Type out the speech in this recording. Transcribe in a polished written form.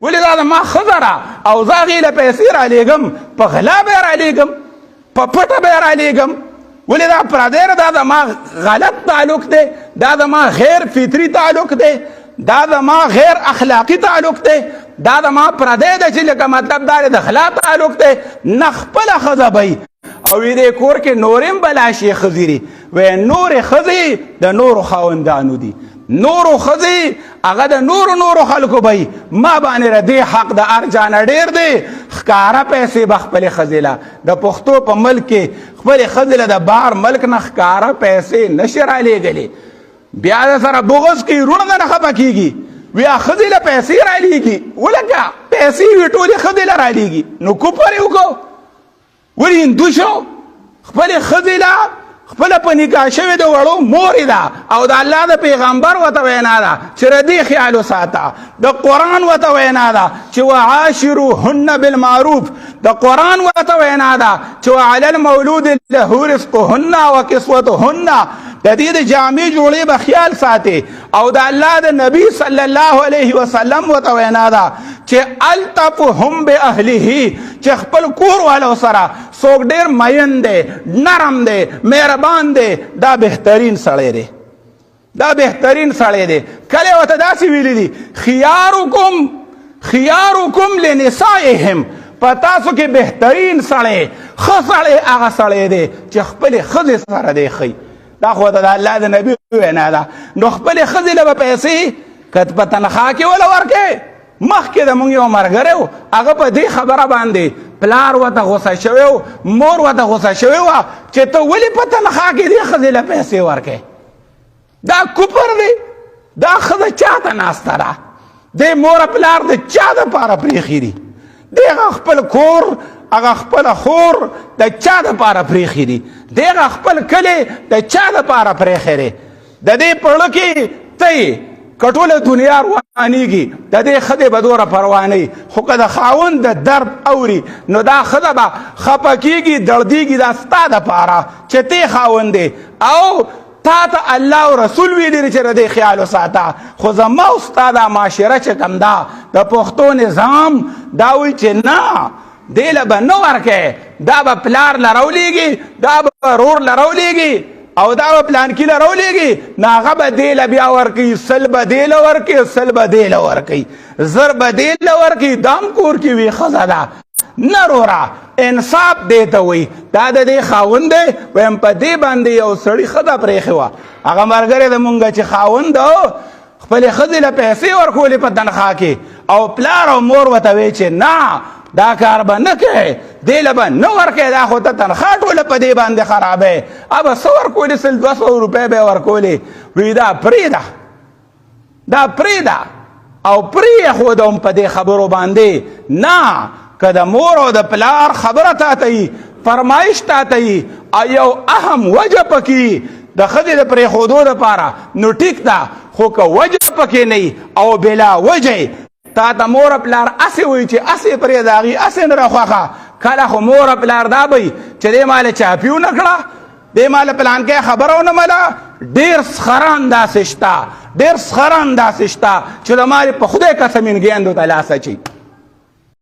ولې دا زما ښځه ده او زه هغې له پیسې رالیږم، په غلا به یې رالیږم، په پټه به یې رالیږم. ولې دا پردی ده، دا زما غلط تعلق دی، دا زما غیر فطري تعلق دی، دا زما غیر اخلاقي تعلق دی، دا زما پردی ده چې لکه مطلب دا د غلا تعلق دی. نه خپله ښځه به او دې کور کې نورې بلا شي ښځې دي، وایي نورې ښځې د نورو خاوندانو دي، نورو ښځې هغه د نورو خلکو به ما باندې د دې حق د هر چا نه ډېر دی. ښکاره پیسې به خپلې ښځې له د پښتو په ملک کې خپلې ښځې له د بهر ملک نه ښکاره پیسې نشي رالیږلې. بیا د سره بغض کوي، وروڼه نه خفه کېږي، ویا ښځې له پیسې رالیږي. ولکه پیسې وي ټولې ښځې له رالیږي، نو کفر یې وکړو، ولې هندو شو؟ خپلې ښځې له خپله په نکاح شوې د وړو مورې ده او د الله د پیغمبر ورته وینا ده چې د دې خیال وساته. د قرآن ورته وینا ده چې وعاشروهن بالمعروف، د قرآن ورته وینا ده چې وعلى المولود له رزقهن وکسوتهن، د دې د جامې جوړې به خیال ساتي. او د الله د نبی صلی الله علیه وسلم ورته وینا ده چې الطفهم باهله، چې خپل کور والو سره څوک ډېر مین دی، نرم دی، مهربان دی، دا بهترین سړی دی، دا بهترین سړی دی. کله ورته داسې ویلي دي خیارکم لنسائهم، په تاسو کې بهترین سړی ښه سړی هغه سړی دی چې خپلې ښځې سره دی ښي. دا خو د الله د نبي وینا ده. نو خپلې ښځې له به پیسې که په تنخوا کې وله ورکې، مخکې د مونږ یو ملګری و هغه په دې خبره باندې پلار ورته غوسه شوی و، مور ورته غوسه شوې وه چې ته ولې په تنخوا کې دې ښځې له پیسې ورکې. دا کفر دی، دا ښځه چا ته ناسته ده، دې مور پلار د چا دپاره پرېښي دي، دې خپل کور هغه خپله خور د چا دپاره پرېښي دي، دغه خپل کلی د چا دپاره پرېښی دی. د دې پړه کې ته که ټوله دنیا روانېږي د دې ښځې به دومره پروا نه وي، خو که د خاوند د درد اوري نو دا ښځه به خفه کېږي، دړدېږي. دا ستا دپاره چې ته خاوند دی او تا ته الله او رسول ویلي دي چې د دې خیال وساته. خو زما او ستا دا معاشره چې کوم ده د پښتو نظام دا وایي چې نه دې له به نه ورکې، دا به پلار له راولېږي، دا به ورور له راولېږي او دا به پلانکي له راولېږي، نو هغه به دې له بیا ورکوي، سل به دې له ورکوي، سل به دې له ورکوي، زر به دې له ورکوي. دا هم کور کې وي ښځه ده. نه وروره انصاف دې ته وایي، دا د دې خاوند دی. وایم په دې باندې یو سړي ښځه پرېښې وه، هغه ملګری د مونږ چې خاوند و خپلې ښځې له پیسې ورکولې په تنخوا کې او پلار او مور ورته وایي چې نه دا کار به نه کوې، دې له به نه ورکوې، دا خو ته تنخوا ټوله په دې باندې خرابوې، به څه ورکولې 100-200 روپۍ به یې ورکولې. وایي دا پرېږده، دا پرېږده او پرېښودم په دې خبرو باندې. نه که د مور او د پلار خبره تاته وي، فرمایش تاته وي او یو اهم وجه پکې د ښځې د پرېښودو دپاره نو ټیک ده، خو که وجه پکې نه او بلا وجه تا ته مور پلار اسې وایي چې اسې پرې د هغې اسې نه راخوښه، کله خو مور پلار دا به چې دې ماله چاپي ونه کړه، دې ماله پلانکی خبره ونه مله. ډېر سخران داسې شته، ډېر سخران داسې شته چې د مالې په خدای قسم انګیندو ته لاس اچوي.